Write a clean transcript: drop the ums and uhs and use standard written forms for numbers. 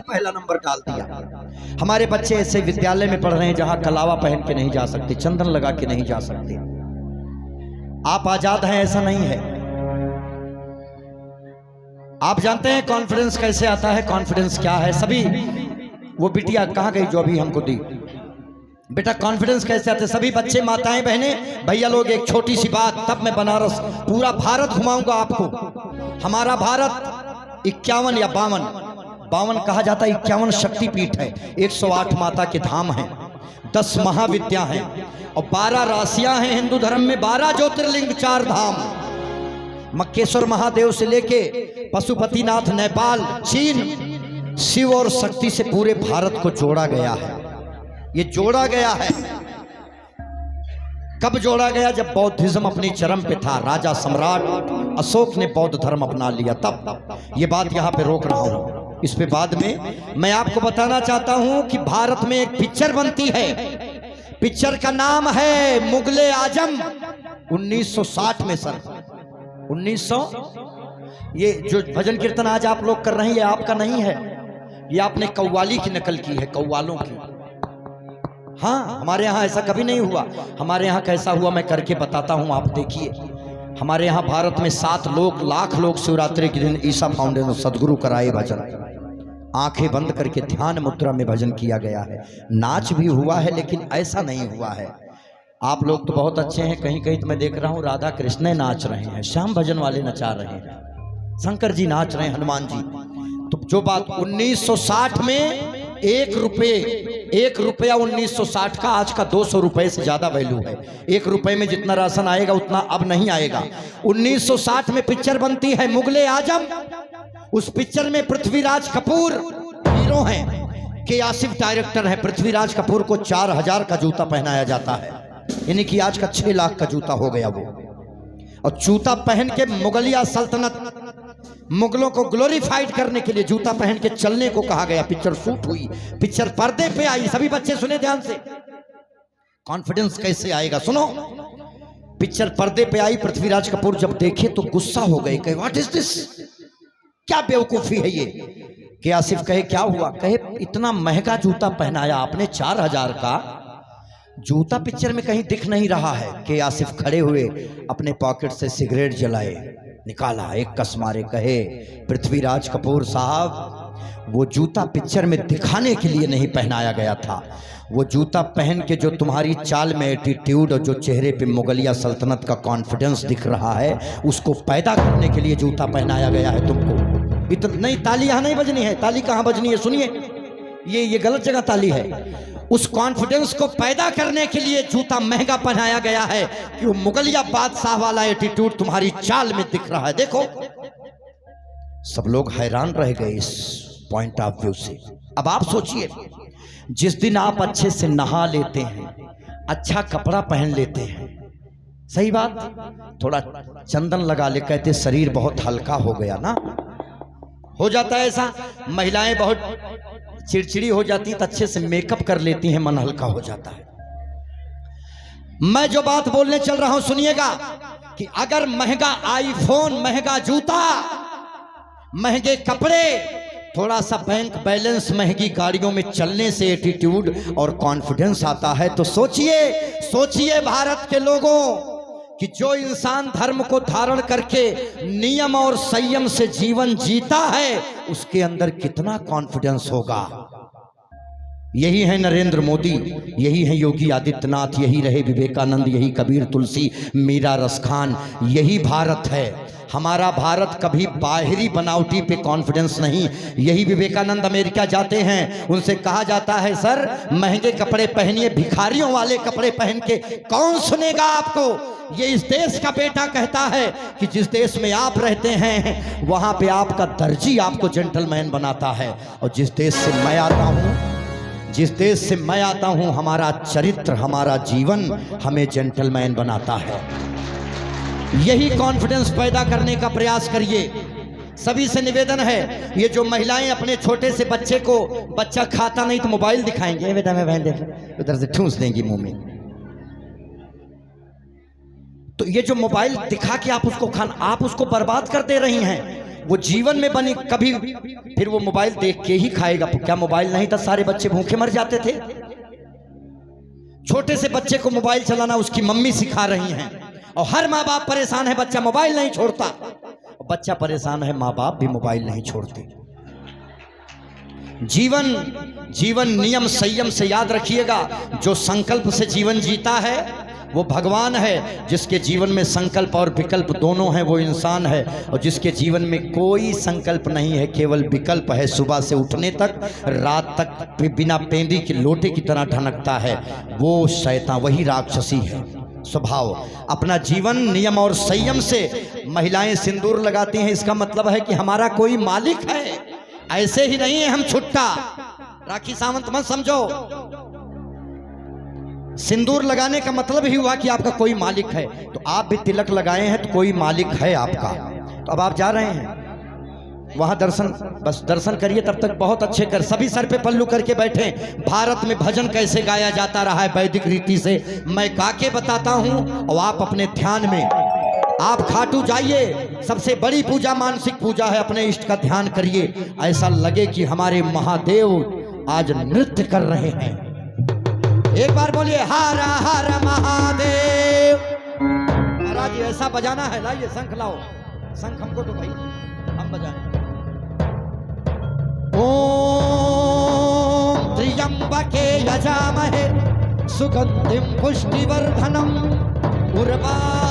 पहला नंबर डाल दिया। हमारे बच्चे ऐसे विद्यालय में पढ़ रहे हैं जहां कलावा पहन के नहीं जा सकते, चंदन लगा के नहीं जा सकते। आप आजाद हैं ऐसा नहीं है। आप जानते हैं कॉन्फिडेंस कैसे आता है, कॉन्फिडेंस क्या है। सभी वो बिटिया कहां गई जो अभी हमको दी, बेटा कॉन्फिडेंस कैसे आते। सभी बच्चे, माताएं, बहनें, भैया लोग, एक छोटी सी बात, तब मैं बनारस पूरा भारत घुमाऊंगा आपको। हमारा भारत 51 या 52 कहा जाता है, 51 शक्तिपीठ है, 108 माता के धाम हैं, 10 महाविद्या हैं और 12 राशियां हैं हिंदू धर्म में, 12 ज्योतिर्लिंग, 4 धाम। मक्केश्वर महादेव से लेके पशुपतिनाथ, नेपाल, चीन, शिव और शक्ति से पूरे भारत को जोड़ा गया है। ये जोड़ा गया है। कब जोड़ा गया? जब बौद्धिज्म अपनी चरम पे था, राजा सम्राट अशोक ने बौद्ध धर्म अपना लिया, तब। ये बात यहां पे रोक रहा हूं, इस पे बाद में मैं आपको बताना चाहता हूं कि भारत में एक पिक्चर बनती है, पिक्चर का नाम है मुगले आजम। 1960 में सर, 1900, ये जो भजन कीर्तन आज आप लोग कर रहे हैं ये आपका नहीं है, ये आपने कव्वाली की नकल की है, कव्वालों की। हाँ, हमारे यहाँ ऐसा कभी नहीं हुआ। हमारे यहाँ कैसा हुआ मैं करके बताता हूँ, आप देखिए। हमारे यहाँ भारत में 7 लाख लोग शिवरात्रि के दिन ईसा फाउंडेशन सदगुरु कराए भजन, आंखें बंद करके ध्यान मुद्रा में भजन किया गया है। नाच भी हुआ है लेकिन ऐसा नहीं हुआ है। आप लोग तो बहुत अच्छे हैं, कहीं कहीं तो मैं देख रहा हूँ राधा कृष्ण नाच रहे हैं, श्याम भजन वाले नचा रहे हैं, शंकर जी नाच रहे हैं, हनुमान जी। तो जो बात 1960 में 1 रुपया 1960 का आज का 200 रुपए से ज्यादा वैल्यू है। 1 रुपए में जितना राशन आएगा उतना अब नहीं आएगा। 1960 में पिक्चर बनती है मुगले आजम। उस पिक्चर में पृथ्वीराज कपूर हीरो हैं, के आसिफ डायरेक्टर है। पृथ्वीराज कपूर को 4000 का जूता पहनाया जाता है, यानी कि आज का 6 लाख का जूता हो गया वो। और जूता पहन के मुगलिया सल्तनत, मुगलों को ग्लोरीफाइड करने के लिए जूता पहन के चलने को कहा गया। पिक्चर शूट हुई, पिक्चर पर्दे पे आई। सभी बच्चे सुने ध्यान से, कॉन्फिडेंस कैसे आएगा सुनो। पिक्चर पर्दे पे आई, पृथ्वीराज कपूर जब देखे तो गुस्सा हो गए, कहे व्हाट इज दिस, क्या बेवकूफी है ये। के आसिफ कहे क्या हुआ? कहे इतना महंगा जूता पहनाया आपने, 4000 का जूता पिक्चर में कहीं दिख नहीं रहा है। के आसिफ खड़े हुए, अपने पॉकेट से सिगरेट जलाए, निकाला, एक कस मारे, कहे पृथ्वीराज कपूर साहब, वो जूता पिक्चर में दिखाने के लिए नहीं पहनाया गया था। वो जूता पहन के जो तुम्हारी चाल में एटीट्यूड और जो चेहरे पे मुगलिया सल्तनत का कॉन्फिडेंस दिख रहा है, उसको पैदा करने के लिए जूता पहनाया गया है तुमको। इतना नहीं, ताली यहाँ नहीं बजनी है, ताली कहाँ बजनी है सुनिए, ये गलत जगह ताली है। उस कॉन्फिडेंस को पैदा करने के लिए जूता महंगा पहनाया गया है कि वो मुगलिया बादशाह वाला एटीट्यूड तुम्हारी चाल में दिख रहा है। देखो, सब लोग हैरान रह गए इस पॉइंट ऑफ व्यू से। अब आप सोचिए, जिस दिन आप अच्छे से नहा लेते हैं, अच्छा कपड़ा पहन लेते हैं, सही बात, थोड़ा चंदन लगा ले, कहते शरीर बहुत हल्का हो गया ना, हो जाता है ऐसा। महिलाएं बहुत चिड़चिड़ी हो जाती है तो अच्छे से मेकअप कर लेती हैं, मन हल्का हो जाता है। मैं जो बात बोलने चल रहा हूं सुनिएगा, कि अगर महंगा आईफोन, महंगा जूता, महंगे कपड़े, थोड़ा सा बैंक बैलेंस, महंगी गाड़ियों में चलने से एटीट्यूड और कॉन्फिडेंस आता है, तो सोचिए भारत के लोगों कि जो इंसान धर्म को धारण करके नियम और संयम से जीवन जीता है, उसके अंदर कितना कॉन्फिडेंस होगा। यही है नरेंद्र मोदी, यही है योगी आदित्यनाथ, यही रहे विवेकानंद, यही कबीर, तुलसी, मीरा, रसखान, यही भारत है। हमारा भारत कभी बाहरी बनावटी पे कॉन्फिडेंस नहीं। यही विवेकानंद अमेरिका जाते हैं, उनसे कहा जाता है सर महंगे कपड़े पहनिए, भिखारियों वाले कपड़े पहन के कौन सुनेगा आपको। ये इस देश का बेटा कहता है कि जिस देश में आप रहते हैं वहां पे आपका दर्जी आपको जेंटलमैन बनाता है, और जिस देश से मैं आता हूं, हमारा चरित्र, हमारा जीवन हमें जेंटलमैन बनाता है। यही कॉन्फिडेंस पैदा करने का प्रयास करिए। सभी से निवेदन है, ये जो महिलाएं अपने छोटे से बच्चे को, बच्चा खाता नहीं तो मोबाइल दिखाएंगे, बेटा मैं बहन देख, उधर से ठूंस देंगी मुंह में। तो ये जो मोबाइल दिखा के आप उसको बर्बाद कर दे रही हैं। वो जीवन में बनी कभी फिर वो मोबाइल देख के ही खाएगा। क्या मोबाइल नहीं था सारे बच्चे भूखे मर जाते थे? छोटे से बच्चे को मोबाइल चलाना उसकी मम्मी सिखा रही हैं और हर माँ बाप परेशान है, बच्चा मोबाइल नहीं छोड़ता। बच्चा परेशान है, माँ बाप भी मोबाइल नहीं छोड़ते। जीवन नियम संयम से याद रखिएगा। जो संकल्प से जीवन जीता है वो भगवान है। जिसके जीवन में संकल्प और विकल्प दोनों हैं वो इंसान है। और जिसके जीवन में कोई संकल्प नहीं है, केवल विकल्प है, सुबह से उठने तक रात तक बिना पेंदी के लोटे की तरह ढनकता है, वो शैतान, वही राक्षसी है स्वभाव। अपना जीवन नियम और संयम से महिलाएं सिंदूर लगाती हैं, इसका मतलब है कि हमारा कोई मालिक है, ऐसे ही नहीं है हम छुट्टा। राखी सावंत मत समझो। सिंदूर लगाने का मतलब ही हुआ कि आपका कोई मालिक है। तो आप भी तिलक लगाए हैं तो कोई मालिक है आपका। तो अब आप जा रहे हैं वहां दर्शन, बस दर्शन करिए, तब तक बहुत अच्छे कर। सभी सर पे पल्लू करके बैठे। भारत में भजन कैसे गाया जाता रहा है वैदिक रीति से, मैं गा के बताता हूं। और आप अपने ध्यान में, आप खाटू जाइए, सबसे बड़ी पूजा मानसिक पूजा है, अपने इष्ट का ध्यान करिए। ऐसा लगे कि हमारे महादेव आज नृत्य कर रहे हैं। एक बार बोलिए हर हर महादेव। महाराज जी ऐसा बजाना है, लाइए शंख लाओ, शंख हमको तो भाई हम बजाएं। ओम त्र्यंबके यजामहे सुगंधिं पुष्टिवर्धनम् उर्वा